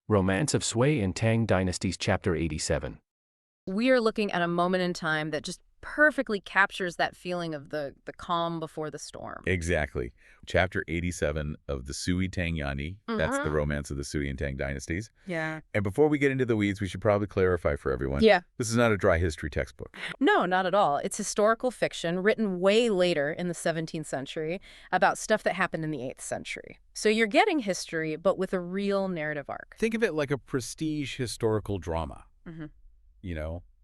Romance of Sui and Tang Dynasties Chapter 87. We are looking at a moment in time that just perfectly captures that feeling of the calm before the storm. Exactly. Chapter 87 of the Sui Tang Yani. That's the Mhm. romance of the Sui and Tang dynasties. Yeah. And before we get into the weeds, we should probably clarify for everyone. Yeah. This is not a dry history textbook. No, not at all. It's historical fiction written way later in the 17th century about stuff that happened in the 8th century. So you're getting history, but with a real narrative arc. Think of it like a prestige historical drama, Mhm.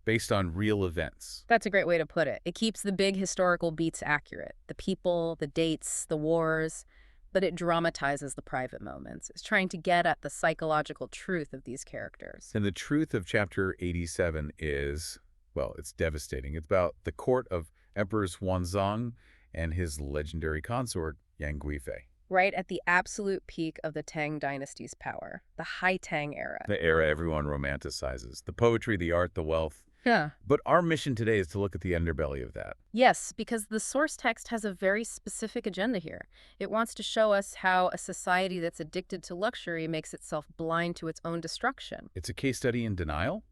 based on real events. That's a great way to put it. It keeps the big historical beats accurate. The people, the dates, the wars, but it dramatizes the private moments. It's trying to get at the psychological truth of these characters. And the truth of Chapter 87 is, well, it's devastating. It's about the court of Emperor Xuanzang and his legendary consort, Yang Guifei. Right at the absolute peak of the Tang dynasty's power, the High Tang era. The era everyone romanticizes. The poetry, the art, the wealth. Yeah. But our mission today is to look at the underbelly of that. Yes, because the source text has a very specific agenda here. It wants to show us how a society that's addicted to luxury makes itself blind to its own destruction. It's a case study in denial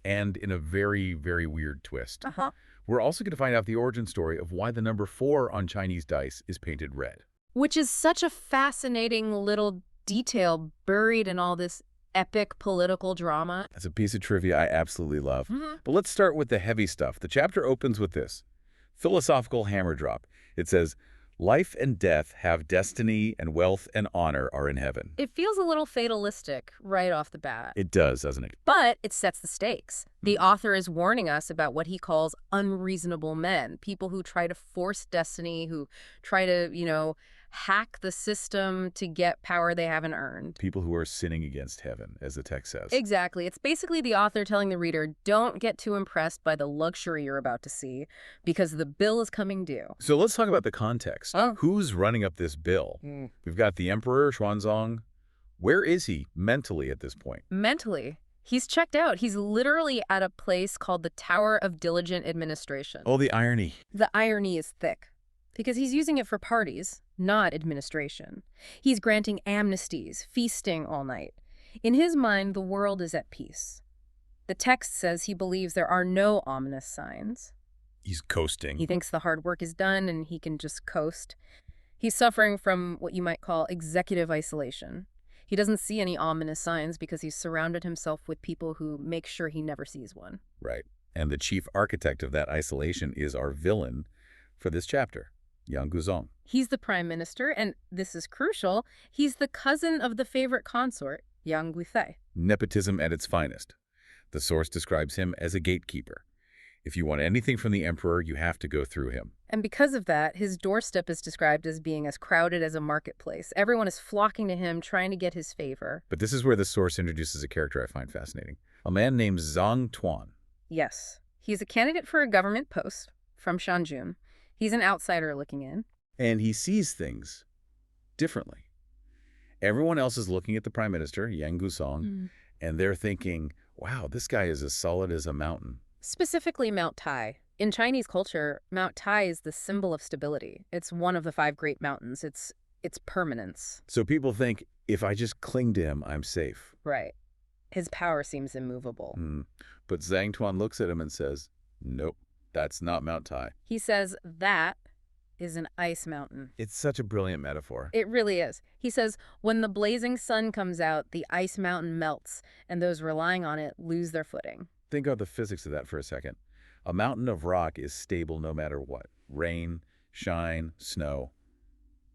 and in a very, very weird twist. Uh-huh. We're also going to find out the origin story of why the number 4 on Chinese dice is painted red. Which is such a fascinating little detail buried in all this epic political drama. That's a piece of trivia I absolutely love. Mhm. But let's start with the heavy stuff. The chapter opens with this philosophical hammer drop. It says, life and death have destiny, and wealth and honor are in heaven. It feels a little fatalistic right off the bat. It does, doesn't it? But it sets the stakes. The author is warning us about what he calls unreasonable men, people who try to force destiny, who try to, hack the system to get power they haven't earned. People who are sinning against heaven, as the text says. Exactly. It's basically the author telling the reader, don't get too impressed by the luxury you're about to see, because the bill is coming due. So let's talk about the context. Oh. Who's running up this bill? We've got the Emperor, Xuanzang. Where is he mentally at this point? Mentally, he's checked out. He's literally at a place called the Tower of Diligent Administration. Oh, the irony. The irony is thick, because he's using it for parties, not administration. He's granting amnesties, feasting all night. In his mind, the world is at peace. The text says he believes there are no ominous signs. He's coasting. He thinks the hard work is done and he can just coast. He's suffering from what you might call executive isolation. He doesn't see any ominous signs because he's surrounded himself with people who make sure he never sees one. Right. And the chief architect of that isolation is our villain for this chapter, Yang Guizhong. He's the prime minister, and this is crucial, he's the cousin of the favorite consort, Yang Guifei. Nepotism at its finest. The source describes him as a gatekeeper. If you want anything from the emperor, you have to go through him. And because of that, his doorstep is described as being as crowded as a marketplace. Everyone is flocking to him, trying to get his favor. But this is where the source introduces a character I find fascinating. A man named Zhang Tuan. Yes, he's a candidate for a government post from Shanjun. He's an outsider looking in. And he sees things differently. Everyone else is looking at the prime minister, Yang Guizhong, and they're thinking, wow, this guy is as solid as a mountain. Specifically Mount Tai. In Chinese culture, Mount Tai is the symbol of stability. It's one of the 5 great mountains. It's permanence. So people think, if I just cling to him, I'm safe. Right. His power seems immovable. But Zhang Tuan looks at him and says, nope, that's not Mount Tai. He says that is an ice mountain. It's such a brilliant metaphor. It really is. He says, when the blazing sun comes out, the ice mountain melts, and those relying on it lose their footing. Think of the physics of that for a second. A mountain of rock is stable no matter what. Rain, shine, snow.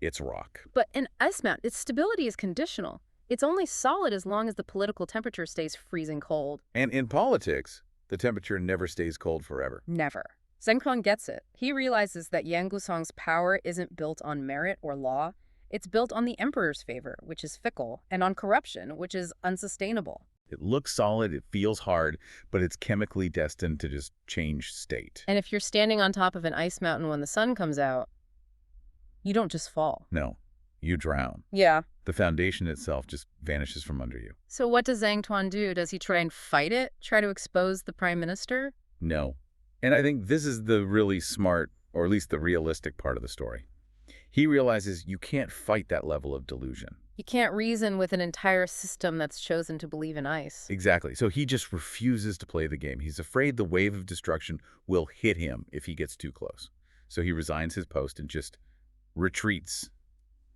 It's rock. But an ice mountain, its stability is conditional. It's only solid as long as the political temperature stays freezing cold. And in politics, the temperature never stays cold forever. Never. Zheng Tuan gets it. He realizes that Yang Guizhong's power isn't built on merit or law. It's built on the emperor's favor, which is fickle, and on corruption, which is unsustainable. It looks solid, it feels hard, but it's chemically destined to just change state. And if you're standing on top of an ice mountain when the sun comes out, you don't just fall. No, you drown. Yeah. The foundation itself just vanishes from under you. So what does Zhang Tuan do? Does he try and fight it? Try to expose the prime minister? No. And I think this is the really smart, or at least the realistic part of the story. He realizes you can't fight that level of delusion. You can't reason with an entire system that's chosen to believe in ice. Exactly. So he just refuses to play the game. He's afraid the wave of destruction will hit him if he gets too close. So he resigns his post and just retreats,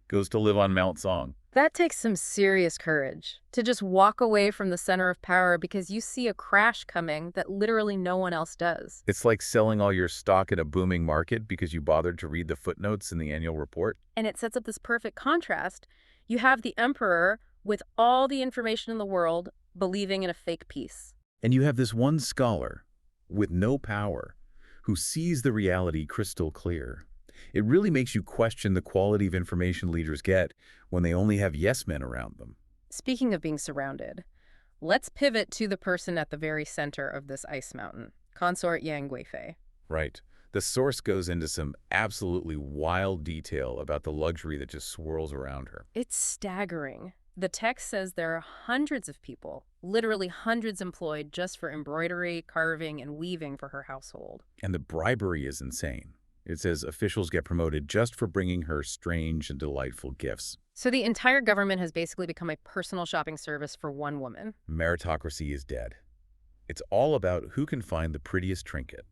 goes to live on Mount Song. That takes some serious courage, to just walk away from the center of power because you see a crash coming that literally no one else does. It's like selling all your stock in a booming market because you bothered to read the footnotes in the annual report. And it sets up this perfect contrast. You have the emperor with all the information in the world believing in a fake peace. And you have this one scholar with no power who sees the reality crystal clear. It really makes you question the quality of information leaders get when they only have yes men around them. Speaking of being surrounded, let's pivot to the person at the very center of this ice mountain, Consort Yang Guifei. Right. The source goes into some absolutely wild detail about the luxury that just swirls around her. It's staggering. The text says there are hundreds of people, literally hundreds employed just for embroidery, carving, and weaving for her household. And the bribery is insane. It says officials get promoted just for bringing her strange and delightful gifts. So the entire government has basically become a personal shopping service for one woman. Meritocracy is dead. It's all about who can find the prettiest trinket.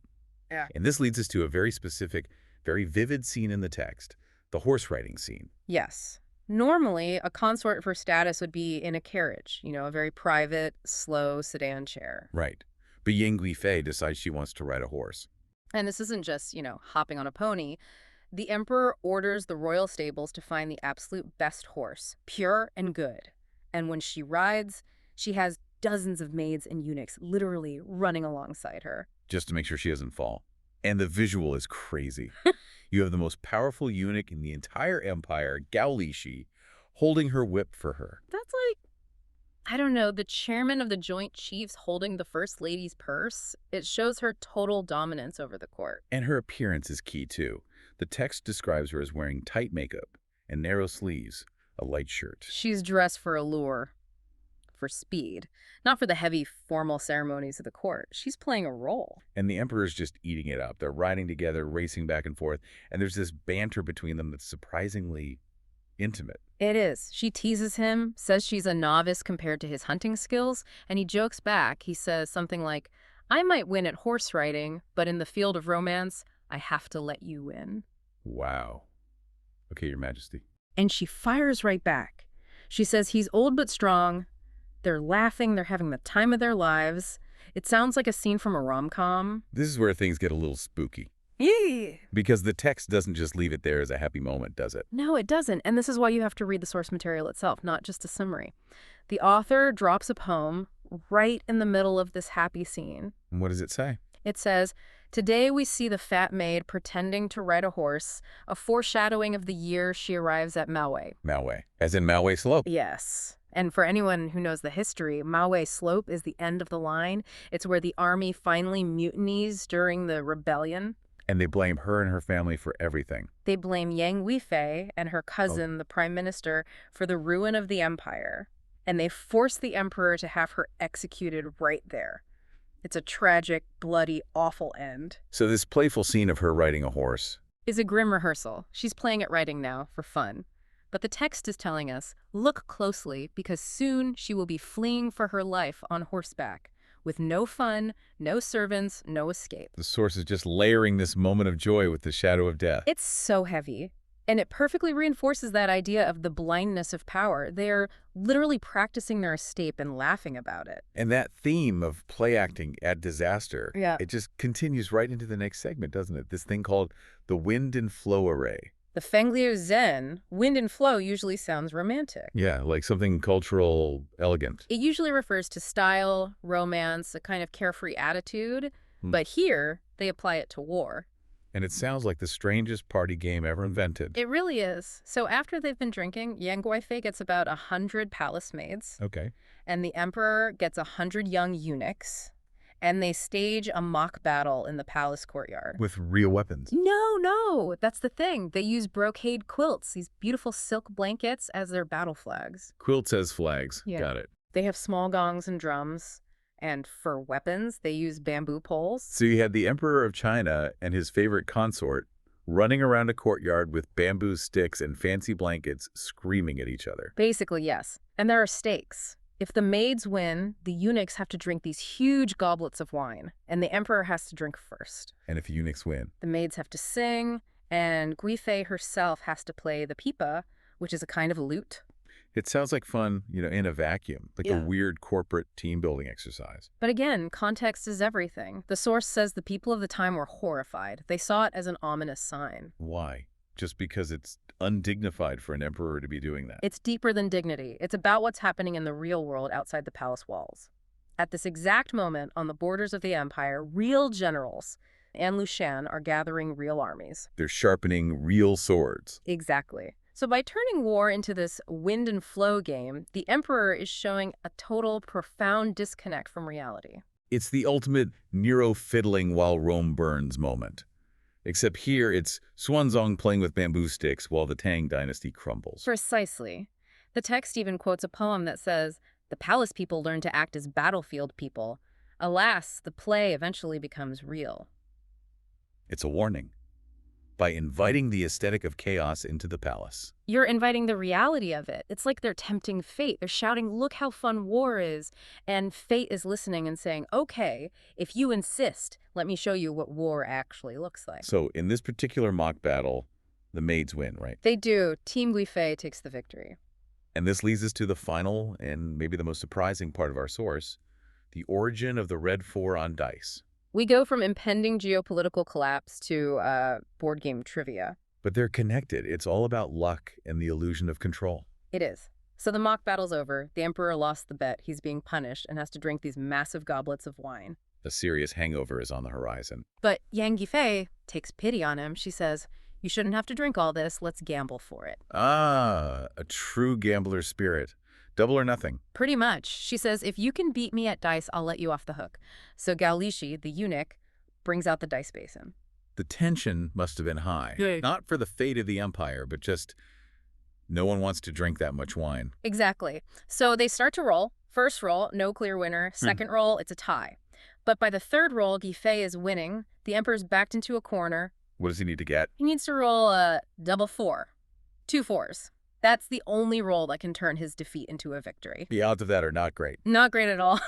Yeah. And this leads us to a very specific, very vivid scene in the text, the horse riding scene. Yes. Normally, a consort for status would be in a carriage, a very private, slow sedan chair. Right. But Yang Guifei decides she wants to ride a horse. And this isn't just, hopping on a pony. The emperor orders the royal stables to find the absolute best horse, pure and good. And when she rides, she has dozens of maids and eunuchs literally running alongside her. Just to make sure she doesn't fall. And the visual is crazy. You have the most powerful eunuch in the entire empire, Gao Lishi, holding her whip for her. That's like, I don't know, the chairman of the Joint Chiefs holding the First Lady's purse. It shows her total dominance over the court. And her appearance is key, too. The text describes her as wearing tight makeup and narrow sleeves, a light shirt. She's dressed for allure, for speed, not for the heavy, formal ceremonies of the court. She's playing a role. And the emperor's just eating it up. They're riding together, racing back and forth, and there's this banter between them that's surprisingly intimate. It is. She teases him, says she's a novice compared to his hunting skills, and he jokes back. He says something like, I might win at horse riding, but in the field of romance, I have to let you win. Wow. Okay, Your Majesty. And she fires right back. She says he's old but strong. They're laughing. They're having the time of their lives. It sounds like a scene from a rom-com. This is where things get a little spooky. Yeah. Because the text doesn't just leave it there as a happy moment, does it? No, it doesn't. And this is why you have to read the source material itself, not just a summary. The author drops a poem right in the middle of this happy scene. And what does it say? It says, today we see the fat maid pretending to ride a horse, a foreshadowing of the year she arrives at Maui. Maui. As in Maui Slope. Yes. And for anyone who knows the history, Maui Slope is the end of the line. It's where the army finally mutinies during the rebellion. And they blame her and her family for everything. They blame Yang Guifei and her cousin, the prime minister, for the ruin of the empire. And they force the emperor to have her executed right there. It's a tragic, bloody, awful end. So this playful scene of her riding a horse is a grim rehearsal. She's playing at riding now for fun. But the text is telling us, look closely, because soon she will be fleeing for her life on horseback, with no fun, no servants, no escape. The source is just layering this moment of joy with the shadow of death. It's so heavy. And it perfectly reinforces that idea of the blindness of power. They're literally practicing their escape and laughing about it. And that theme of play acting at disaster, it just continues right into the next segment, doesn't it? This thing called the wind and flow array. The Fengliu Zen, wind and flow, usually sounds romantic. Yeah, like something cultural elegant. It usually refers to style, romance, a kind of carefree attitude. But here, they apply it to war. And it sounds like the strangest party game ever invented. It really is. So after they've been drinking, Yang Guifei gets about 100 palace maids. Okay. And the emperor gets 100 young eunuchs. And they stage a mock battle in the palace courtyard. With real weapons? No. That's the thing. They use brocade quilts, these beautiful silk blankets, as their battle flags. Quilts as flags. Yeah. Got it. They have small gongs and drums. And for weapons, they use bamboo poles. So you had the Emperor of China and his favorite consort running around a courtyard with bamboo sticks and fancy blankets, screaming at each other. Basically, yes. And there are stakes. If the maids win, the eunuchs have to drink these huge goblets of wine, and the emperor has to drink first. And if eunuchs win? The maids have to sing, and Guifei herself has to play the pipa, which is a kind of lute. It sounds like fun, in a vacuum, like a weird corporate team-building exercise. But again, context is everything. The source says the people of the time were horrified. They saw it as an ominous sign. Why? Just because it's undignified for an emperor to be doing that? It's deeper than dignity. It's about what's happening in the real world outside the palace walls. At this exact moment, on the borders of the empire, real generals and Lushan are gathering real armies. They're sharpening real swords. Exactly. So by turning war into this wind and flow game, the emperor is showing a total, profound disconnect from reality. It's the ultimate Nero fiddling while Rome burns moment. Except here, it's Xuanzang playing with bamboo sticks while the Tang dynasty crumbles. Precisely. The text even quotes a poem that says, "The palace people learn to act as battlefield people. Alas, the play eventually becomes real." It's a warning. By inviting the aesthetic of chaos into the palace. You're inviting the reality of it. It's like they're tempting fate. They're shouting, "Look how fun war is." And fate is listening and saying, "Okay, if you insist, let me show you what war actually looks like." So in this particular mock battle, the maids win, right? They do. Team Guifei takes the victory. And this leads us to the final and maybe the most surprising part of our source, the origin of the red 4 on dice. We go from impending geopolitical collapse to board game trivia. But they're connected. It's all about luck and the illusion of control. It is. So the mock battle's over. The emperor lost the bet. He's being punished and has to drink these massive goblets of wine. A serious hangover is on the horizon. But Yang Guifei takes pity on him. She says, "You shouldn't have to drink all this. Let's gamble for it." Ah, a true gambler's spirit. Double or nothing. Pretty much. She says, "If you can beat me at dice, I'll let you off the hook." So Gao Lishi, the eunuch, brings out the dice basin. The tension must have been high. Yeah. Not for the fate of the empire, but just no one wants to drink that much wine. Exactly. So they start to roll. First roll, no clear winner. Second roll, it's a tie. But by the third roll, Guifei is winning. The emperor's backed into a corner. What does he need to get? He needs to roll a double 4. 2 4s. That's the only roll that can turn his defeat into a victory. The odds of that are not great. Not great at all.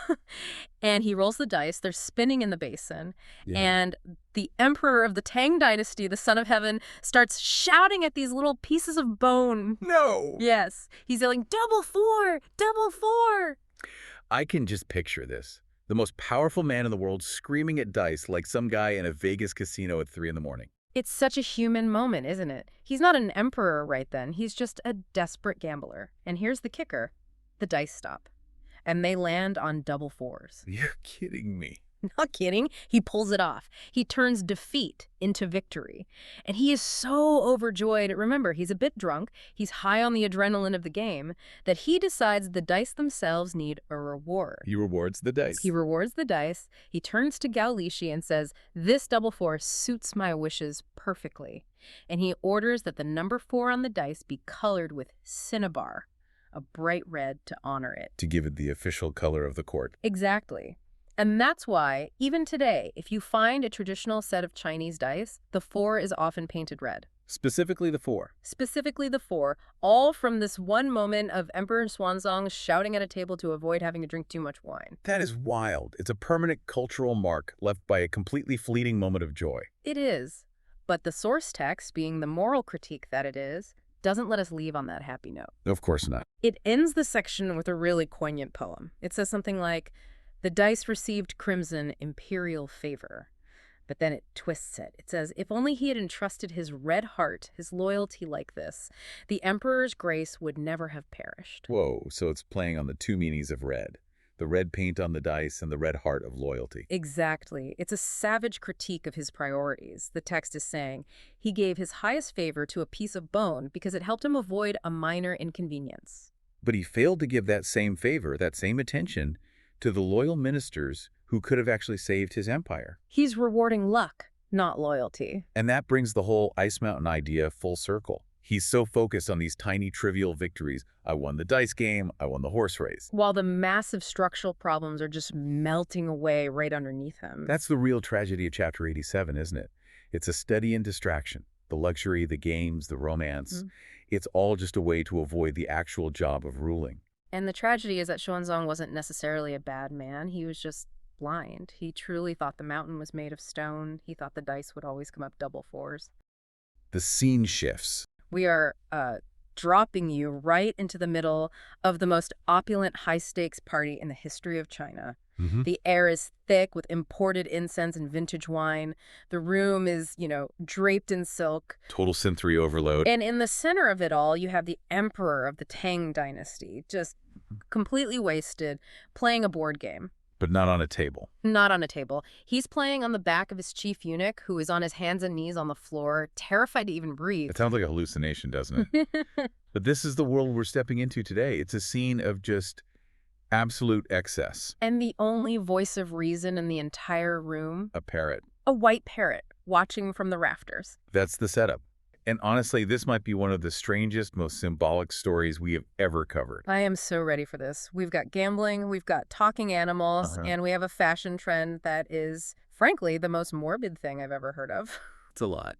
And he rolls the dice. They're spinning in the basin. Yeah. And the emperor of the Tang dynasty, the son of heaven, starts shouting at these little pieces of bone. No! Yes. He's yelling, "Double 4! Double 4!" I can just picture this. The most powerful man in the world screaming at dice like some guy in a Vegas casino at 3 in the morning. It's such a human moment, isn't it? He's not an emperor right then. He's just a desperate gambler. And here's the kicker. The dice stop. And they land on double 4s. You're kidding me. Not kidding. He pulls it off. He turns defeat into victory. And he is so overjoyed. Remember, he's a bit drunk. He's high on the adrenaline of the game that he decides the dice themselves need a reward. He rewards the dice. He rewards the dice. He turns to Gao Lishi and says, "This double 4 suits my wishes perfectly." And he orders that the number 4 on the dice be colored with cinnabar, a bright red, to honor it. To give it the official color of the court. Exactly. And that's why, even today, if you find a traditional set of Chinese dice, the 4 is often painted red. Specifically the 4. Specifically the 4, all from this one moment of Emperor Xuanzang shouting at a table to avoid having to drink too much wine. That is wild. It's a permanent cultural mark left by a completely fleeting moment of joy. It is. But the source text, being the moral critique that it is, doesn't let us leave on that happy note. Of course not. It ends the section with a really poignant poem. It says something like, "The dice received crimson imperial favor." But then it twists it. It says, "If only he had entrusted his red heart, his loyalty like this, the emperor's grace would never have perished." Whoa, so it's playing on the two meanings of red. The red paint on the dice and the red heart of loyalty. Exactly. It's a savage critique of his priorities. The text is saying he gave his highest favor to a piece of bone because it helped him avoid a minor inconvenience. But he failed to give that same favor, that same attention, to the loyal ministers who could have actually saved his empire. He's rewarding luck, not loyalty. And that brings the whole Ice Mountain idea full circle. He's so focused on these tiny, trivial victories. I won the dice game, I won the horse race. While the massive structural problems are just melting away right underneath him. That's the real tragedy of Chapter 87, isn't it? It's a study in distraction. The luxury, the games, the romance. Mhm. It's all just a way to avoid the actual job of ruling. And the tragedy is that Xuanzang wasn't necessarily a bad man. He was just blind. He truly thought the mountain was made of stone. He thought the dice would always come up double fours. The scene shifts. We are dropping you right into the middle of the most opulent high-stakes party in the history of China. The air is thick with imported incense and vintage wine. The room is, draped in silk. Total sensory overload. And in the center of it all, you have the emperor of the Tang dynasty, just completely wasted, playing a board game. But not on a table. Not on a table. He's playing on the back of his chief eunuch, who is on his hands and knees on the floor, terrified to even breathe. It sounds like a hallucination, doesn't it? But this is the world we're stepping into today. It's a scene of just absolute excess. And the only voice of reason in the entire room? A parrot. A white parrot watching from the rafters. That's the setup. And honestly, this might be one of the strangest, most symbolic stories we have ever covered. I am so ready for this. We've got gambling, we've got talking animals, and we have a fashion trend that is, frankly, the most morbid thing I've ever heard of. It's a lot.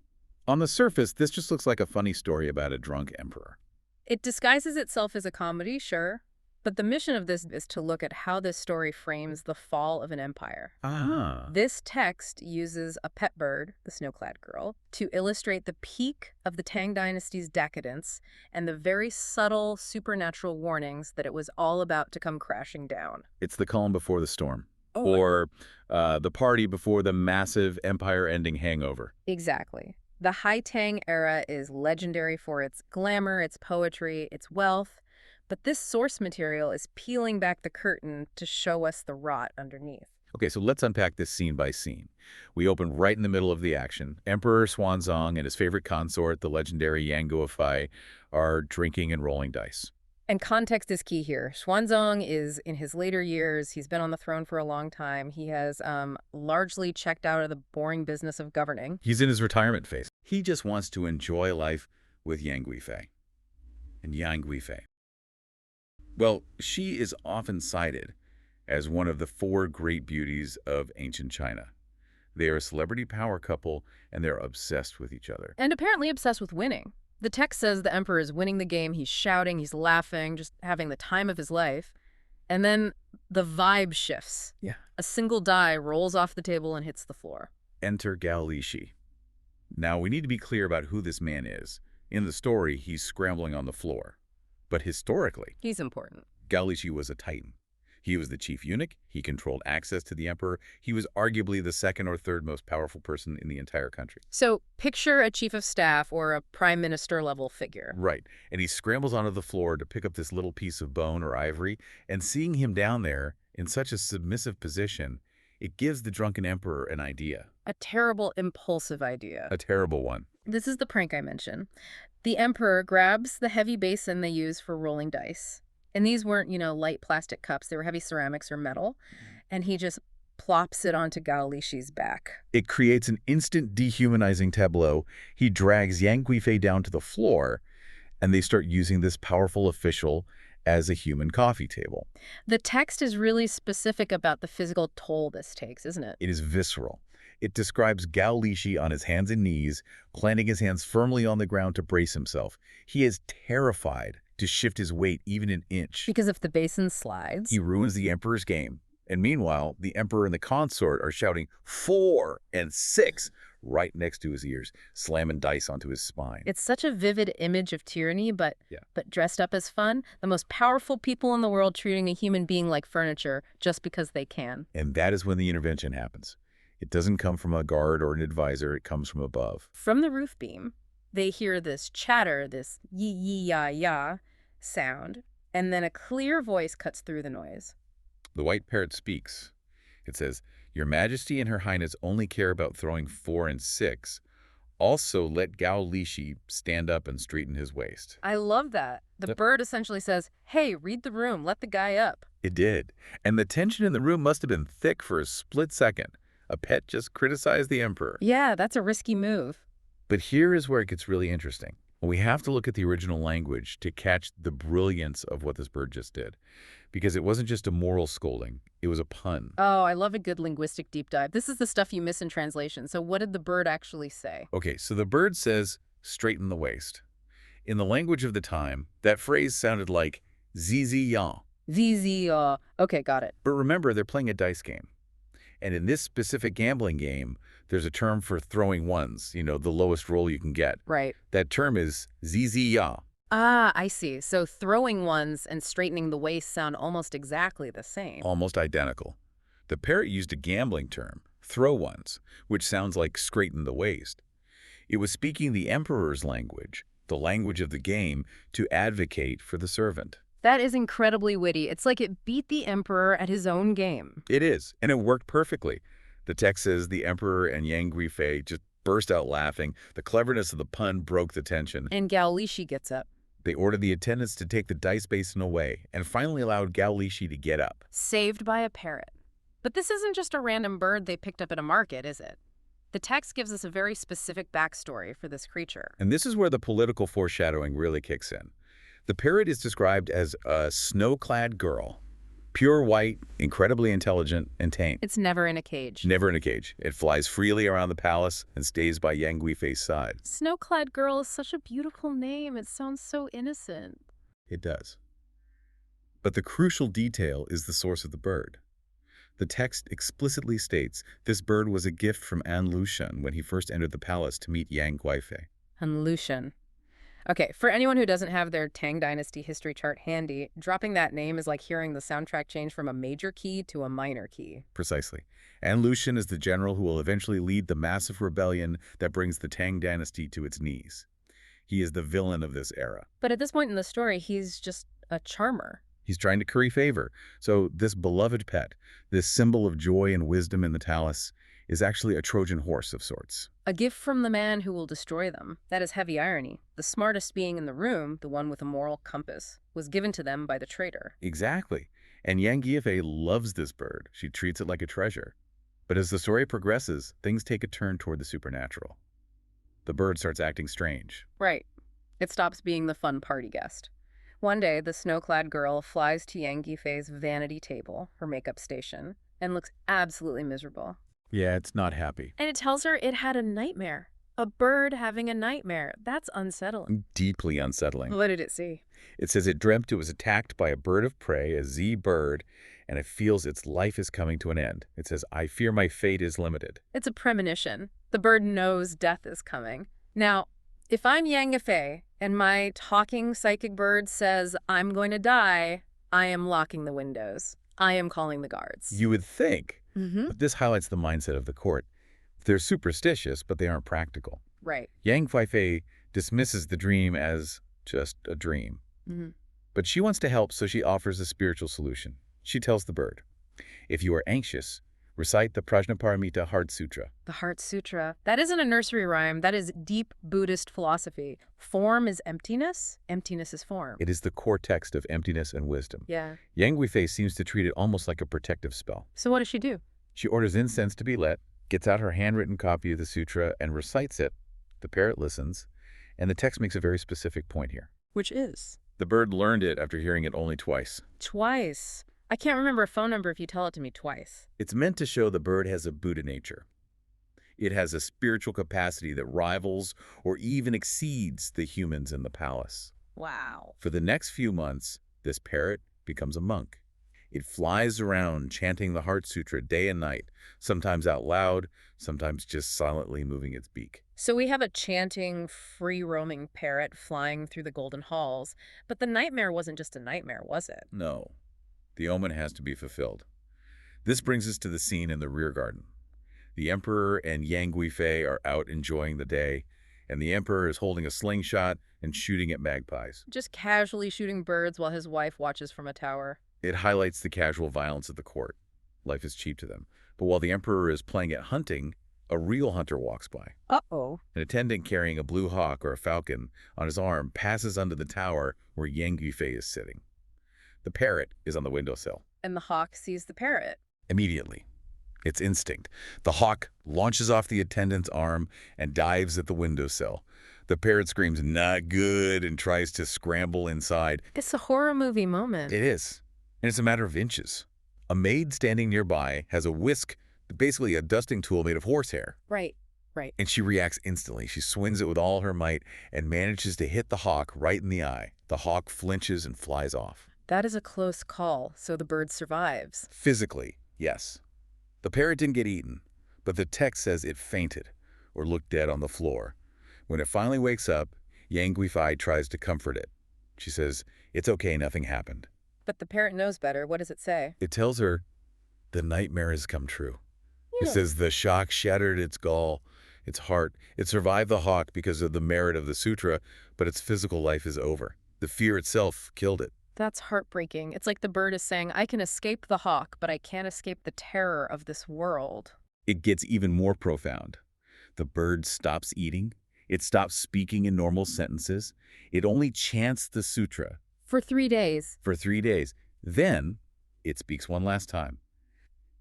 On the surface, this just looks like a funny story about a drunk emperor. It disguises itself as a comedy, sure, but the mission of this is to look at how this story frames the fall of an empire. Ah. This text uses a pet bird, the snow-clad girl, to illustrate the peak of the Tang dynasty's decadence and the very subtle supernatural warnings that it was all about to come crashing down. It's the calm before the storm. Oh, Or the party before the massive empire-ending hangover. exactly. The High Tang era is legendary for its glamour, its poetry, its wealth, but this source material is peeling back the curtain to show us the rot underneath. Okay, so let's unpack this scene by scene. We open right in the middle of the action. Emperor Xuanzang and his favorite consort, the legendary Yang Guofei, are drinking and rolling dice. And context is key here. Xuanzang is in his later years. He's been on the throne for a long time. He has largely checked out of the boring business of governing. He's in his retirement phase. He just wants to enjoy life with Yang Guifei. And Yang Guifei. Well, she is often cited as one of the four great beauties of ancient China. They are a celebrity power couple, and they're obsessed with each other. And apparently obsessed with winning. The text says the emperor is winning the game. He's shouting, he's laughing, just having the time of his life. And then the vibe shifts. Yeah. A single die rolls off the table and hits the floor. Enter Gao Lishi. Now, we need to be clear about who this man is. In the story, he's scrambling on the floor. But historically, He's important. Gao Lishi was a titan. He was the chief eunuch. He controlled access to the emperor. He was arguably the second or third most powerful person in the entire country. So picture a chief of staff or a prime minister level figure. Right. And he scrambles onto the floor to pick up this little piece of bone or ivory. And seeing him down there in such a submissive position, it gives the drunken emperor an idea. A terrible, impulsive idea. A terrible one. This is the prank I mentioned. The emperor grabs the heavy basin they use for rolling dice. And these weren't, light plastic cups. They were heavy ceramics or metal. And he just plops it onto Gao Lishi's back. It creates an instant dehumanizing tableau. He drags Yang Guifei down to the floor, and they start using this powerful official as a human coffee table. The text is really specific about the physical toll this takes, isn't it? It is visceral. It describes Gao Lishi on his hands and knees, planting his hands firmly on the ground to brace himself. He is terrified to shift his weight even an inch. Because if the basin slides... He ruins the emperor's game. And meanwhile, the emperor and the consort are shouting 4 and 6 right next to his ears, slamming dice onto his spine. It's such a vivid image of tyranny, but dressed up as fun. The most powerful people in the world treating a human being like furniture just because they can. And that is when the intervention happens. It doesn't come from a guard or an advisor. It comes from above. From the roof beam, they hear this chatter, this yee-yee-ya-ya sound, and then a clear voice cuts through the noise. The white parrot speaks. It says, "Your Majesty and Her Highness only care about throwing 4 and 6. Also, let Gao Lishi stand up and straighten his waist." I love that. The Yep. bird essentially says, hey, read the room, let the guy up. It did. And the tension in the room must have been thick for a split second. A pet just criticized the emperor. Yeah, that's a risky move. But here is where it gets really interesting. We have to look at the original language to catch the brilliance of what this bird just did. Because it wasn't just a moral scolding, it was a pun. Oh, I love a good linguistic deep dive. This is the stuff you miss in translation. So what did the bird actually say? Okay, so the bird says, straighten the waist. In the language of the time, that phrase sounded like zizi yan. ZZ, okay, got it. But remember, they're playing a dice game. And in this specific gambling game, there's a term for throwing ones, the lowest roll you can get. Right. That term is zizi ya. Ah, I see. So throwing ones and straightening the waist sound almost exactly the same. Almost identical. The parrot used a gambling term, throw ones, which sounds like straighten the waist. It was speaking the emperor's language, the language of the game, to advocate for the servant. That is incredibly witty. It's like it beat the emperor at his own game. It is, and it worked perfectly. The text says the emperor and Yang Guifei just burst out laughing. The cleverness of the pun broke the tension. And Gao Lishi gets up. They ordered the attendants to take the dice basin away and finally allowed Gao Lishi to get up. Saved by a parrot. But this isn't just a random bird they picked up at a market, is it? The text gives us a very specific backstory for this creature. And this is where the political foreshadowing really kicks in. The parrot is described as a snow-clad girl, pure white, incredibly intelligent, and tame. It's never in a cage. Never in a cage. It flies freely around the palace and stays by Yang Guifei's side. Snow-clad girl is such a beautiful name. It sounds so innocent. It does. But the crucial detail is the source of the bird. The text explicitly states this bird was a gift from Lushan when he first entered the palace to meet Yang Guifei. And Lushan. Okay, for anyone who doesn't have their Tang Dynasty history chart handy, dropping that name is like hearing the soundtrack change from a major key to a minor key. Precisely. Lushan is the general who will eventually lead the massive rebellion that brings the Tang Dynasty to its knees. He is the villain of this era. But at this point in the story, he's just a charmer. He's trying to curry favor. So this beloved pet, this symbol of joy and wisdom in the palace, is actually a Trojan horse of sorts. A gift from the man who will destroy them. That is heavy irony. The smartest being in the room, the one with a moral compass, was given to them by the traitor. Exactly. And Yang Guifei loves this bird. She treats it like a treasure. But as the story progresses, things take a turn toward the supernatural. The bird starts acting strange. Right. It stops being the fun party guest. One day, the snow-clad girl flies to Yang Guifei's vanity table, her makeup station, and looks absolutely miserable. Yeah, it's not happy. And it tells her it had a nightmare. A bird having a nightmare. That's unsettling. Deeply unsettling. What did it see? It says it dreamt it was attacked by a bird of prey, a Z bird, and it feels its life is coming to an end. It says, I fear my fate is limited. It's a premonition. The bird knows death is coming. Now, if I'm Yang Guifei and my talking psychic bird says I'm going to die, I am locking the windows. I am calling the guards. You would think. Mm-hmm. But this highlights the mindset of the court. They're superstitious, but they aren't practical. Right. Yang Guifei dismisses the dream as just a dream. Mm-hmm. But she wants to help, so she offers a spiritual solution. She tells the bird, if you are anxious, recite the Prajnaparamita Heart Sutra. The Heart Sutra. That isn't a nursery rhyme. That is deep Buddhist philosophy. Form is emptiness. Emptiness is form. It is the core text of emptiness and wisdom. Yeah. Yang Guifei seems to treat it almost like a protective spell. So what does she do? She orders incense to be lit, gets out her handwritten copy of the sutra, and recites it. The parrot listens, and the text makes a very specific point here. Which is? The bird learned it after hearing it only twice. Twice. I can't remember a phone number if you tell it to me twice. It's meant to show the bird has a Buddha nature. It has a spiritual capacity that rivals or even exceeds the humans in the palace. Wow. For the next few months, this parrot becomes a monk. It flies around chanting the Heart Sutra day and night, sometimes out loud, sometimes just silently moving its beak. So we have a chanting, free-roaming parrot flying through the golden halls, but the nightmare wasn't just a nightmare, was it? No. The omen has to be fulfilled. This brings us to the scene in the rear garden. The emperor and Yang Guifei are out enjoying the day, and the emperor is holding a slingshot and shooting at magpies. Just casually shooting birds while his wife watches from a tower. It highlights the casual violence of the court. Life is cheap to them. But while the emperor is playing at hunting, a real hunter walks by. Uh-oh. An attendant carrying a blue hawk or a falcon on his arm passes under the tower where Yang Guifei is sitting. The parrot is on the windowsill. And the hawk sees the parrot. Immediately. It's instinct. The hawk launches off the attendant's arm and dives at the windowsill. The parrot screams, "Not good," and tries to scramble inside. It's a horror movie moment. It is. And it's a matter of inches. A maid standing nearby has a whisk, basically a dusting tool made of horsehair. Right. Right. And she reacts instantly. She swings it with all her might and manages to hit the hawk right in the eye. The hawk flinches and flies off. That is a close call, so the bird survives. Physically, yes. The parrot didn't get eaten, but the text says it fainted or looked dead on the floor. When it finally wakes up, Yang Guifei tries to comfort it. She says, "It's okay, nothing happened." But the parrot knows better. What does it say? It tells her, "The nightmare has come true." It Yeah. says the shock shattered its gall, its heart. It survived the hawk because of the merit of the sutra, but its physical life is over. The fear itself killed it. That's heartbreaking. It's like the bird is saying, I can escape the hawk, but I can't escape the terror of this world. It gets even more profound. The bird stops eating. It stops speaking in normal sentences. It only chants the sutra For 3 days. for 3 days. Then it speaks one last time.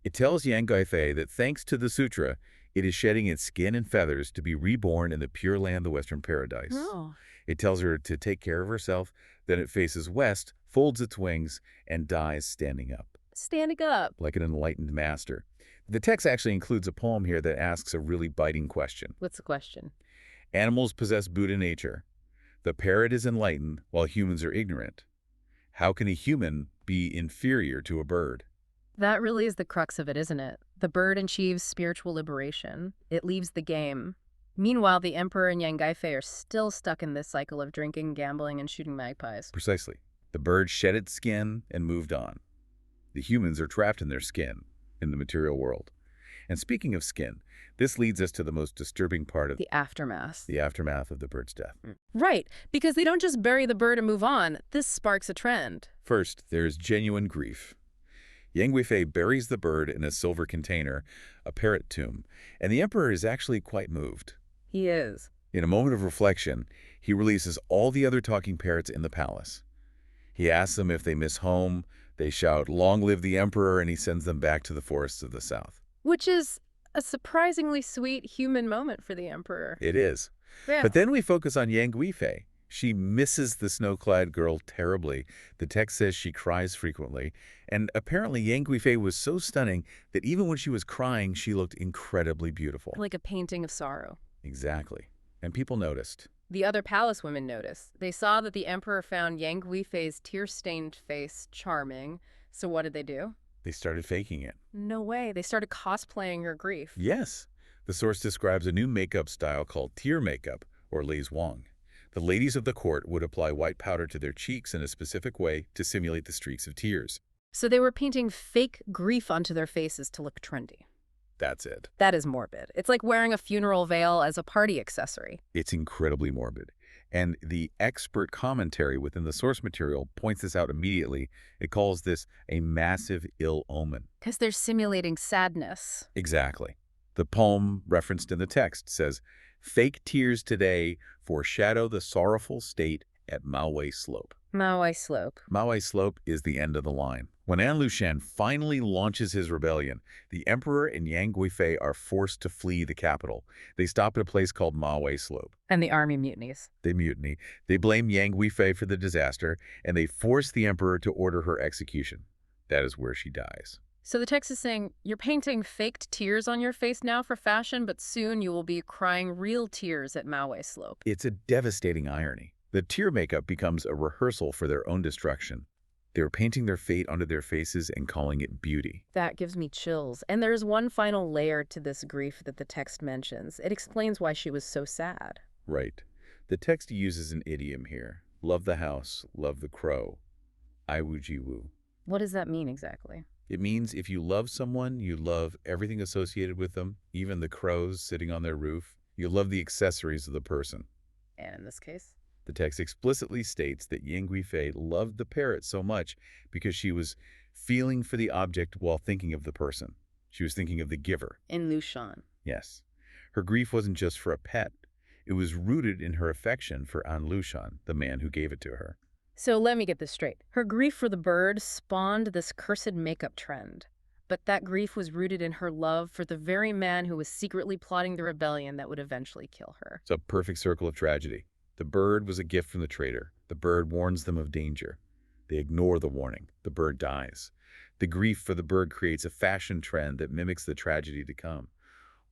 It tells Yang Guifei that thanks to the sutra, it is shedding its skin and feathers to be reborn in the Pure Land, the Western Paradise. Oh. It tells her to take care of herself. Then it faces west, folds its wings, and dies standing up, Standing up. like an enlightened master. The text actually includes a poem here that asks a really biting question. What's the question? Animals possess Buddha nature. The parrot is enlightened while humans are ignorant. How can a human be inferior to a bird? That really is the crux of it, isn't it? The bird achieves spiritual liberation. It leaves the game. Meanwhile, the emperor and Yang Guifei are still stuck in this cycle of drinking, gambling, and shooting magpies. Precisely. The bird shed its skin and moved on. The humans are trapped in their skin, in the material world. And speaking of skin, this leads us to the most disturbing part of The aftermath. the aftermath of the bird's death. Right, because they don't just bury the bird and move on. This sparks a trend. First, there's genuine grief. Yang Guifei buries the bird in a silver container, a parrot tomb, and the emperor is actually quite moved. He is. In a moment of reflection, he releases all the other talking parrots in the palace. He asks them if they miss home. They shout, "Long live the emperor," and he sends them back to the forests of the south. Which is a surprisingly sweet human moment for the emperor. It is. Yeah. But then we focus on Yang Guifei. She misses the snow-clad girl terribly. The text says she cries frequently. And apparently Yang Guifei was so stunning that even when she was crying, she looked incredibly beautiful. Like a painting of sorrow. Exactly. And people noticed. The other palace women noticed. They saw that the emperor found Yang Guifei's tear-stained face charming. So what did they do? They started faking it. No way. They started cosplaying her grief. Yes. The source describes a new makeup style called tear makeup, or Lace Wong. The ladies of the court would apply white powder to their cheeks in a specific way to simulate the streaks of tears. So they were painting fake grief onto their faces to look trendy. That's it. That is morbid. It's like wearing a funeral veil as a party accessory. It's incredibly morbid. And the expert commentary within the source material points this out immediately. It calls this a massive ill omen. Because they're simulating sadness. Exactly. The poem referenced in the text says, "Fake tears today foreshadow the sorrowful state at Maowei Slope." Maowei Slope. Maowei Slope is the end of the line. When Lushan finally launches his rebellion, the emperor and Yang Guifei are forced to flee the capital. They stop at a place called Maowei Slope. And the army mutinies. They mutiny. They blame Yang Guifei for the disaster, and they force the emperor to order her execution. That is where she dies. So the text is saying, you're painting faked tears on your face now for fashion, but soon you will be crying real tears at Maowei Slope. It's a devastating irony. The tear makeup becomes a rehearsal for their own destruction. They were painting their fate onto their faces and calling it beauty. That gives me chills. And there's one final layer to this grief that the text mentions. It explains why she was so sad. Right. The text uses an idiom here. Love the house, love the crow. Aiwu-ji-wu. What does that mean exactly? It means if you love someone, you love everything associated with them, even the crows sitting on their roof. You love the accessories of the person. And in this case? The text explicitly states that Yang Guifei loved the parrot so much because she was feeling for the object while thinking of the person. She was thinking of the giver. In Lushan. Yes. Her grief wasn't just for a pet. It was rooted in her affection for An Lushan, the man who gave it to her. So let me get this straight. Her grief for the bird spawned this cursed makeup trend. But that grief was rooted in her love for the very man who was secretly plotting the rebellion that would eventually kill her. It's a perfect circle of tragedy. The bird was a gift from the traitor. The bird warns them of danger. They ignore the warning. The bird dies. The grief for the bird creates a fashion trend that mimics the tragedy to come.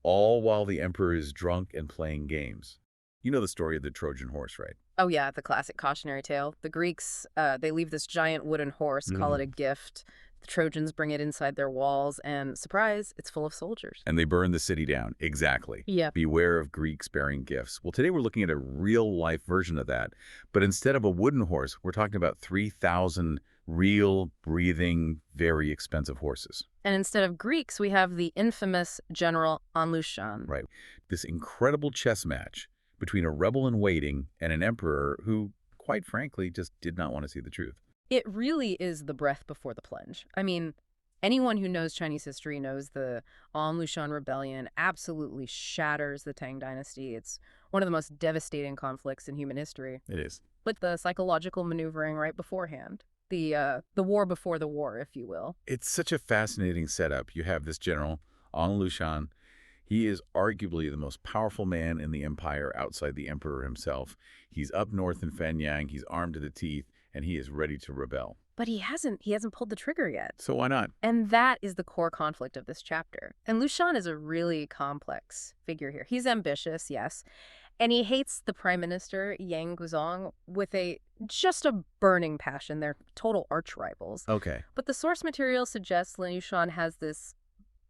all while the emperor is drunk and playing games. You know the story of the Trojan horse, right? Oh yeah, the classic cautionary tale. The Greeks, they leave this giant wooden horse, call it a gift. The Trojans bring it inside their walls, and surprise, it's full of soldiers. And they burn the city down. Exactly. Yeah. Beware of Greeks bearing gifts. Well, today we're looking at a real-life version of that. But instead of a wooden horse, we're talking about 3,000 real, breathing, very expensive horses. And instead of Greeks, we have the infamous general Lushan. Right. This incredible chess match between a rebel-in-waiting and an emperor who, quite frankly, just did not want to see the truth. It really is the breath before the plunge. I mean, anyone who knows Chinese history knows the Lushan rebellion absolutely shatters the Tang dynasty. It's one of the most devastating conflicts in human history. It is. But the psychological maneuvering right beforehand. The war before the war, if you will. It's such a fascinating setup. You have this general, Lushan. He is arguably the most powerful man in the empire outside the emperor himself. He's up north in Fanyang, he's armed to the teeth, and he is ready to rebel. But he hasn't pulled the trigger yet. So why not? And that is the core conflict of this chapter. And Lushan is a really complex figure here. He's ambitious, yes, and he hates the prime minister, Yang Guzong, with just a burning passion. They're total arch rivals. Okay. But the source material suggests Lushan has this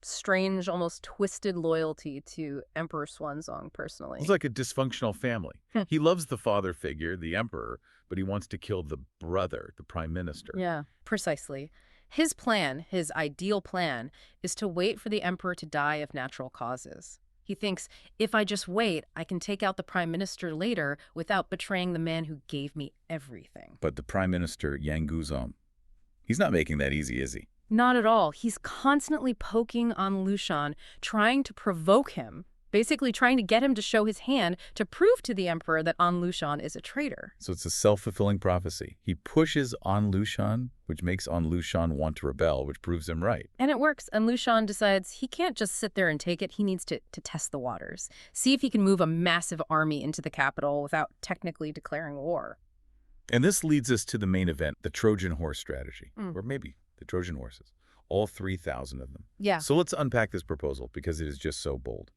strange, almost twisted loyalty to Emperor Xuanzong personally. It's like a dysfunctional family. He loves the father figure, the emperor, but he wants to kill the brother, the prime minister. Yeah, precisely. His plan, his ideal plan, is to wait for the emperor to die of natural causes. He thinks, if I just wait, I can take out the prime minister later without betraying the man who gave me everything. But the prime minister, Yang Guzong, he's not making that easy, is he? Not at all. He's constantly poking on Lushan, trying to provoke him, basically trying to get him to show his hand to prove to the emperor that An Lushan is a traitor. So it's a self-fulfilling prophecy. He pushes An Lushan, which makes An Lushan want to rebel, which proves him right. And it works. And Lushan decides he can't just sit there and take it. He needs to test the waters, see if he can move a massive army into the capital without technically declaring war. And this leads us to the main event, the Trojan horse strategy, or maybe the Trojan horses, all 3,000 of them. Yeah. So let's unpack this proposal because it is just so bold.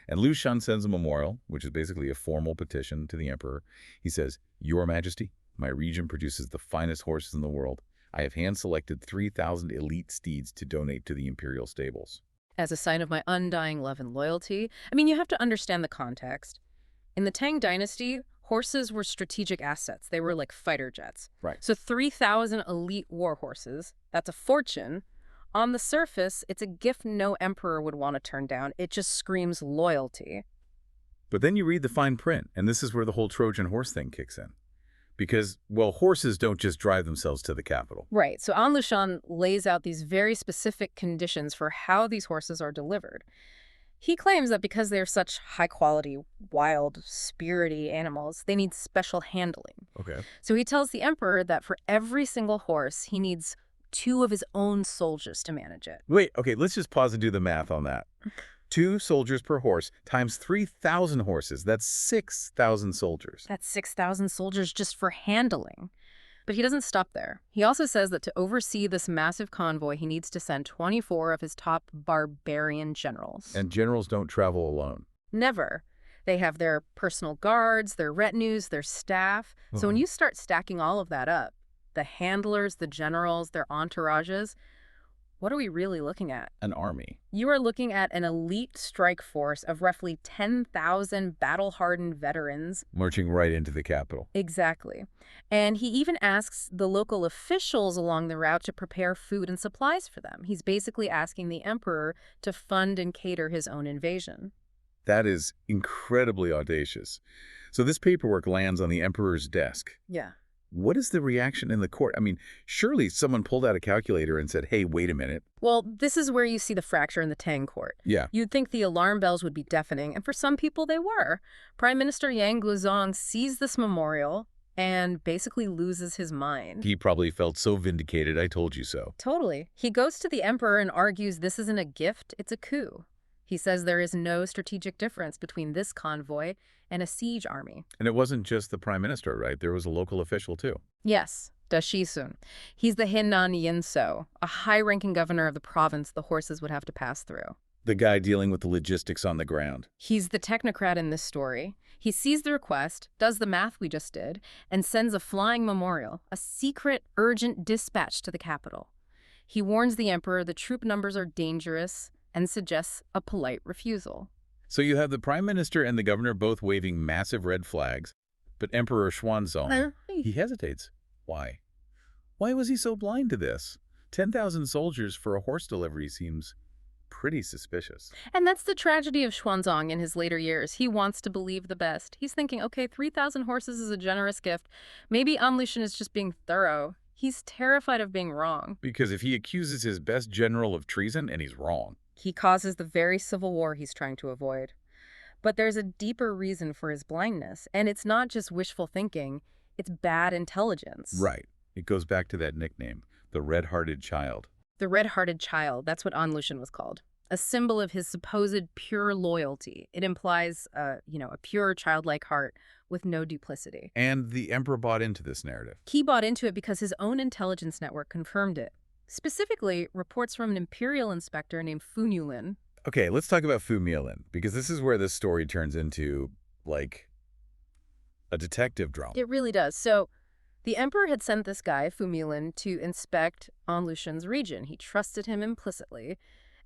And Lushan sends a memorial, which is basically a formal petition to the emperor. He says, "Your Majesty, my region produces the finest horses in the world. I have hand-selected 3,000 elite steeds to donate to the imperial stables." As a sign of my undying love and loyalty. I mean, you have to understand the context. In the Tang dynasty, horses were strategic assets. They were like fighter jets. Right. So 3,000 elite war horses, that's a fortune. On the surface, it's a gift no emperor would want to turn down. It just screams loyalty. But then you read the fine print, and this is where the whole Trojan horse thing kicks in. Because, well, horses don't just drive themselves to the capital. Right. So An Lushan lays out these very specific conditions for how these horses are delivered. He claims that because they're such high-quality, wild, spirity animals, they need special handling. Okay. So he tells the emperor that for every single horse, he needs 2 of his own soldiers to manage it. Wait, okay, let's just pause and do the math on that. 2 soldiers per horse times 3,000 horses. That's 6,000 soldiers. That's 6,000 soldiers just for handling. But he doesn't stop there. He also says that to oversee this massive convoy, he needs to send 24 of his top barbarian generals. And generals don't travel alone. Never. They have their personal guards, their retinues, their staff. So when you start stacking all of that up, the handlers, the generals, their entourages, what are we really looking at? An army. You are looking at an elite strike force of roughly 10,000 battle-hardened veterans. Marching right into the capital. Exactly. And he even asks the local officials along the route to prepare food and supplies for them. He's basically asking the emperor to fund and cater his own invasion. That is incredibly audacious. So this paperwork lands on the emperor's desk. Yeah. What is the reaction in the court? I mean, surely someone pulled out a calculator and said, hey, wait a minute. Well, this is where you see the fracture in the Tang court. Yeah. You'd think the alarm bells would be deafening, and for some people they were. Prime Minister Yang Guzong sees this memorial and basically loses his mind. He probably felt so vindicated, I told you so. Totally. He goes to the emperor and argues this isn't a gift, it's a coup. He says there is no strategic difference between this convoy and a siege army. And it wasn't just the prime minister, right? There was a local official, too. Yes, Da Shisun. He's the Henan Yinso, a high-ranking governor of the province the horses would have to pass through. The guy dealing with the logistics on the ground. He's the technocrat in this story. He sees the request, does the math we just did, and sends a flying memorial, a secret, urgent dispatch to the capital. He warns the emperor the troop numbers are dangerous and suggests a polite refusal. So you have the prime minister and the governor both waving massive red flags, but Emperor Xuanzong, he hesitates. Why? Why was he so blind to this? 10,000 soldiers for a horse delivery seems pretty suspicious. And that's the tragedy of Xuanzong in his later years. He wants to believe the best. He's thinking, okay, 3,000 horses is a generous gift. Maybe Lushan is just being thorough. He's terrified of being wrong. Because if he accuses his best general of treason and he's wrong, he causes the very civil war he's trying to avoid. But there's a deeper reason for his blindness, and it's not just wishful thinking, it's bad intelligence. Right. It goes back to that nickname, the red-hearted child. The red-hearted child, that's what Lushan was called. A symbol of his supposed pure loyalty. It implies, a pure childlike heart with no duplicity. And the emperor bought into this narrative. He bought into it because his own intelligence network confirmed it. Specifically, reports from an imperial inspector named Fu Nulin. Okay, let's talk about Fu Nulin, because this is where this story turns into, like, a detective drama. It really does. So, the emperor had sent this guy, Fu Nulin, to inspect Lushan's region. He trusted him implicitly.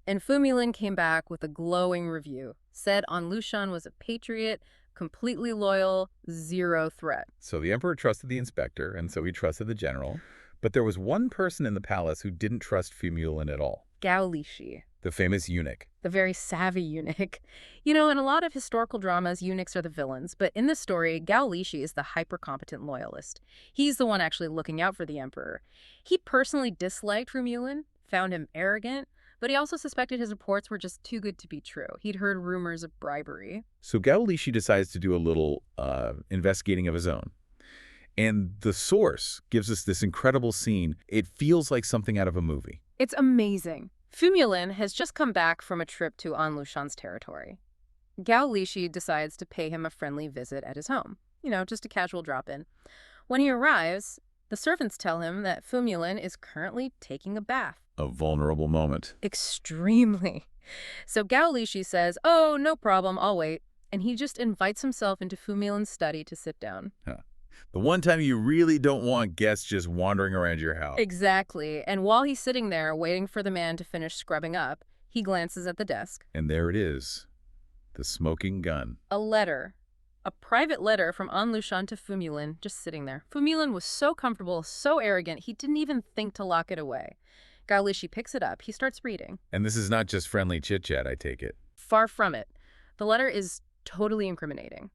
And Fu Nulin came back with a glowing review. Said Lushan was a patriot, completely loyal, zero threat. So the emperor trusted the inspector, and so he trusted the general. But there was one person in the palace who didn't trust Fu Nulin at all. Gao Lishi. The famous eunuch. The very savvy eunuch. In a lot of historical dramas, eunuchs are the villains, but in this story, Gao Lishi is the hyper-competent loyalist. He's the one actually looking out for the emperor. He personally disliked Fu Nulin, found him arrogant, but he also suspected his reports were just too good to be true. He'd heard rumors of bribery. So Gao Lishi decides to do a little investigating of his own. And the source gives us this incredible scene. It feels like something out of a movie. It's amazing. Fu Nulin has just come back from a trip to Lushan's territory. Gao Lishi decides to pay him a friendly visit at his home. Just a casual drop-in. When he arrives, the servants tell him that Fu Nulin is currently taking a bath. A vulnerable moment. Extremely. So Gao Lishi says, "Oh, no problem, I'll wait." And he just invites himself into Fu Nulin's study to sit down. The one time you really don't want guests just wandering around your house. Exactly. And while he's sitting there waiting for the man to finish scrubbing up, he glances at the desk. And there it is. The smoking gun. A letter. A private letter from Lushan to Fu Nulin, just sitting there. Fu Nulin was so comfortable, so arrogant, he didn't even think to lock it away. Gao Lishi picks it up. He starts reading. And this is not just friendly chit-chat, I take it. Far from it. The letter is totally incriminating.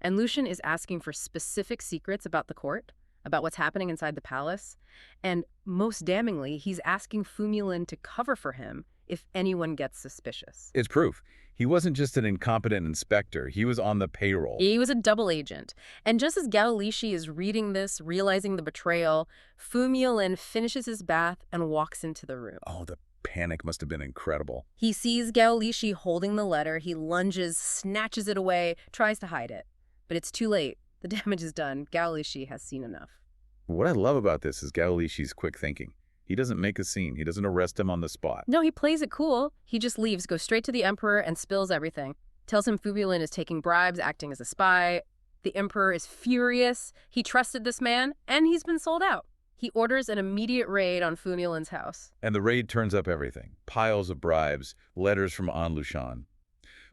And Lushan is asking for specific secrets about the court, about what's happening inside the palace. And most damningly, he's asking Fu Nulin to cover for him if anyone gets suspicious. It's proof. He wasn't just an incompetent inspector. He was on the payroll. He was a double agent. And just as Gao Lishi is reading this, realizing the betrayal, Fu Nulin finishes his bath and walks into the room. Oh, the panic must have been incredible. He sees Gao Lishi holding the letter. He lunges, snatches it away, tries to hide it. But it's too late. The damage is done. Gao Lishi has seen enough. What I love about this is Gao Lishi's quick thinking. He doesn't make a scene. He doesn't arrest him on the spot. No, he plays it cool. He just leaves, goes straight to the emperor, and spills everything. Tells him Fu Nulin is taking bribes, acting as a spy. The emperor is furious. He trusted this man, and he's been sold out. He orders an immediate raid on Fu Nulin's house. And the raid turns up everything. Piles of bribes, letters from Lushan.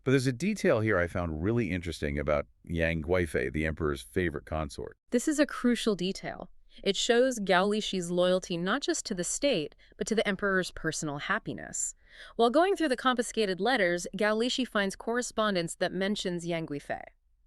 But there's a detail here I found really interesting about Yang Guifei, the emperor's favorite consort. This is a crucial detail. It shows Gao Lishi's loyalty not just to the state, but to the emperor's personal happiness. While going through the confiscated letters, Gao Lishi finds correspondence that mentions Yang Guifei.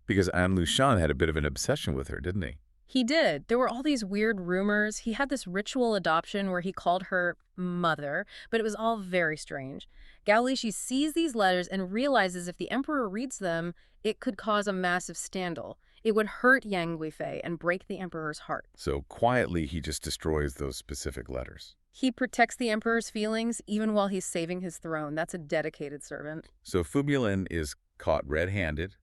Because Lushan had a bit of an obsession with her, didn't he? He did. There were all these weird rumors. He had this ritual adoption where he called her mother, but it was all very strange. Gao Lishi sees these letters and realizes if the emperor reads them, it could cause a massive scandal. It would hurt Yang Guifei and break the emperor's heart. So quietly, he just destroys those specific letters. He protects the emperor's feelings even while he's saving his throne. That's a dedicated servant. So Fu Nulin is caught red-handed.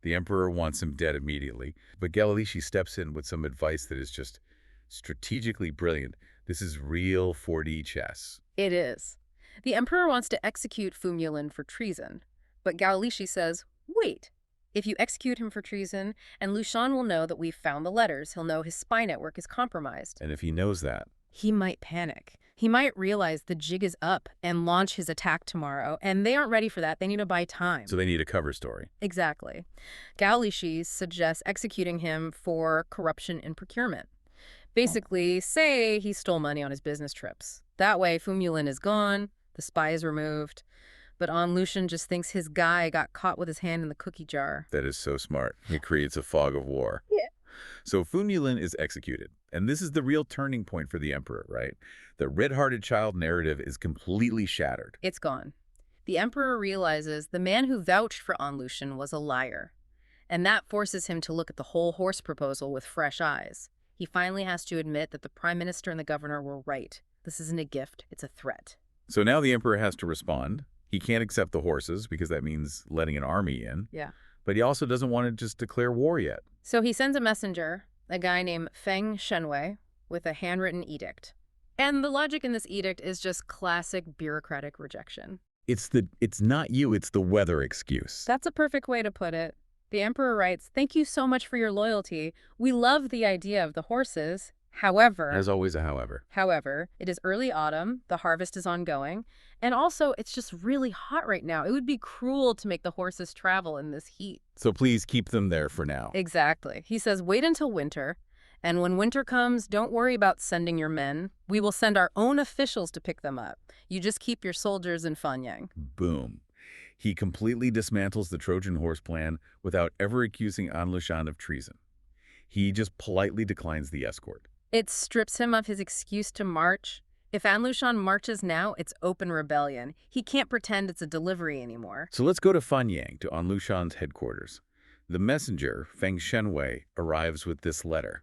The emperor wants him dead immediately. But Gao Lishi steps in with some advice that is just strategically brilliant. This is real 4D chess. It is. The emperor wants to execute Fu Yulin for treason, but Gao Lishi says, wait, if you execute him for treason, and Lushan will know that we've found the letters, he'll know his spy network is compromised. And if he knows that, He might panic. He might realize the jig is up and launch his attack tomorrow, and they aren't ready for that. They need to buy time. so they need a cover story. Exactly. Gao Lishi suggests executing him for corruption in procurement. Basically, say he stole money on his business trips. That way, Fu Yulin is gone, the spy is removed, but An Lushan just thinks his guy got caught with his hand in the cookie jar. That is so smart. It creates a fog of war. Yeah. So Fu Yulin is executed. And this is the real turning point for the emperor, right? The red-hearted child narrative is completely shattered. It's gone. The emperor realizes the man who vouched for An Lushan was a liar, and that forces him to look at the whole horse proposal with fresh eyes. He finally has to admit that the prime minister and the governor were right. This isn't a gift, it's a threat. So now the emperor has to respond. He can't accept the horses because that means letting an army in. Yeah. But he also doesn't want to just declare war yet. So he sends a messenger, a guy named Feng Shenwei, with a handwritten edict. And the logic in this edict is just classic bureaucratic rejection. It's not you, it's the weather excuse. That's a perfect way to put it. The emperor writes, "Thank you so much for your loyalty. We love the idea of the horses. However, As always, a however. it is early autumn, the harvest is ongoing, and also it's just really hot right now. It would be cruel to make the horses travel in this heat." So please keep them there for now. Exactly. He says, wait until winter, and when winter comes, don't worry about sending your men. We will send our own officials to pick them up. You just keep your soldiers in Fanyang. Boom. He completely dismantles the Trojan horse plan without ever accusing An Lushan of treason. He just politely declines the escort. It strips him of his excuse to march. If An Lushan marches now, it's open rebellion. He can't pretend it's a delivery anymore. So let's go to Fanyang, to An Lushan's headquarters. The messenger, Feng Shenwei, arrives with this letter.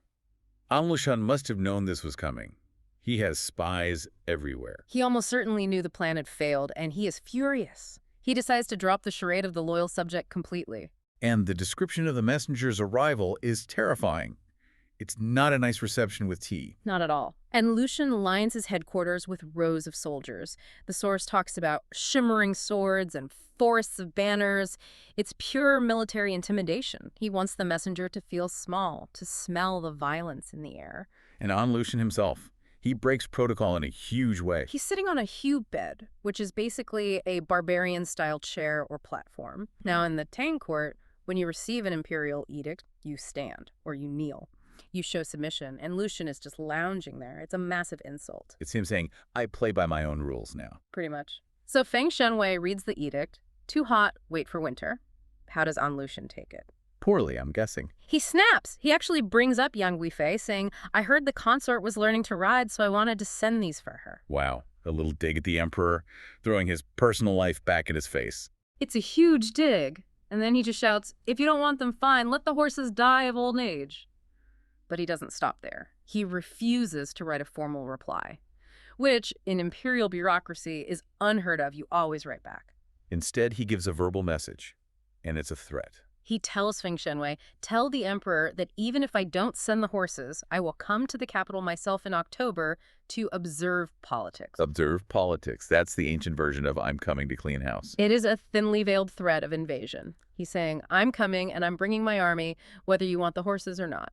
An Lushan must have known this was coming. He has spies everywhere. He almost certainly knew the plan had failed, and he is furious. He decides to drop the charade of the loyal subject completely. And the description of the messenger's arrival is terrifying. It's not a nice reception with tea. Not at all. And Lushan lines his headquarters with rows of soldiers. The source talks about shimmering swords and forests of banners. It's pure military intimidation. He wants the messenger to feel small, to smell the violence in the air. And An Lushan himself, he breaks protocol in a huge way. He's sitting on a hue bed, which is basically a barbarian-style chair or platform. Now, in the Tang court, when you receive an imperial edict, you stand or you kneel. You show submission, and Lushan is just lounging there. It's a massive insult. It's him saying, I play by my own rules now. Pretty much. So Feng Shenwei reads the edict. Too hot, wait for winter. How does An Lushan take it? Poorly, I'm guessing. He snaps. He actually brings up Yang Guifei, saying, I heard the consort was learning to ride, so I wanted to send these for her. Wow, a little dig at the emperor, throwing his personal life back in his face. It's a huge dig. And then he just shouts, if you don't want them, fine, let the horses die of old age. But he doesn't stop there. He refuses to write a formal reply, which, in imperial bureaucracy, is unheard of. You always write back. Instead, he gives a verbal message, and it's a threat. He tells Feng Shenwei, tell the emperor that even if I don't send the horses, I will come to the capital myself in October to observe politics. Observe politics. That's the ancient version of I'm coming to clean house. It is a thinly veiled threat of invasion. He's saying, I'm coming and I'm bringing my army, whether you want the horses or not.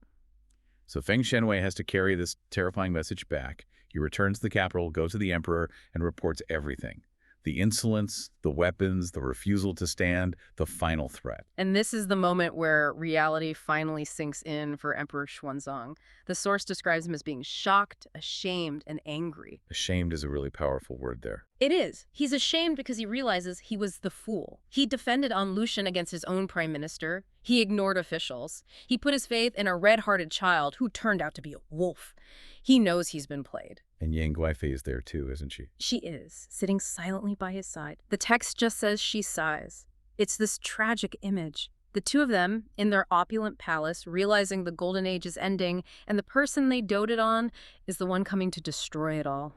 So Feng Shenwei has to carry this terrifying message back. He returns to the capital, goes to the emperor, and reports everything. The insolence, the weapons, the refusal to stand, the final threat. And this is the moment where reality finally sinks in for Emperor Xuanzang. The source describes him as being shocked, ashamed, and angry. Ashamed is a really powerful word there. It is. He's ashamed because he realizes he was the fool. He defended An Lushan against his own prime minister. He ignored officials. He put his faith in a red-hearted child who turned out to be a wolf. He knows he's been played. And Yang Guifei is there too, isn't she? She is, sitting silently by his side. The text just says she sighs. It's this tragic image. The two of them, in their opulent palace, realizing the golden age is ending, and the person they doted on is the one coming to destroy it all.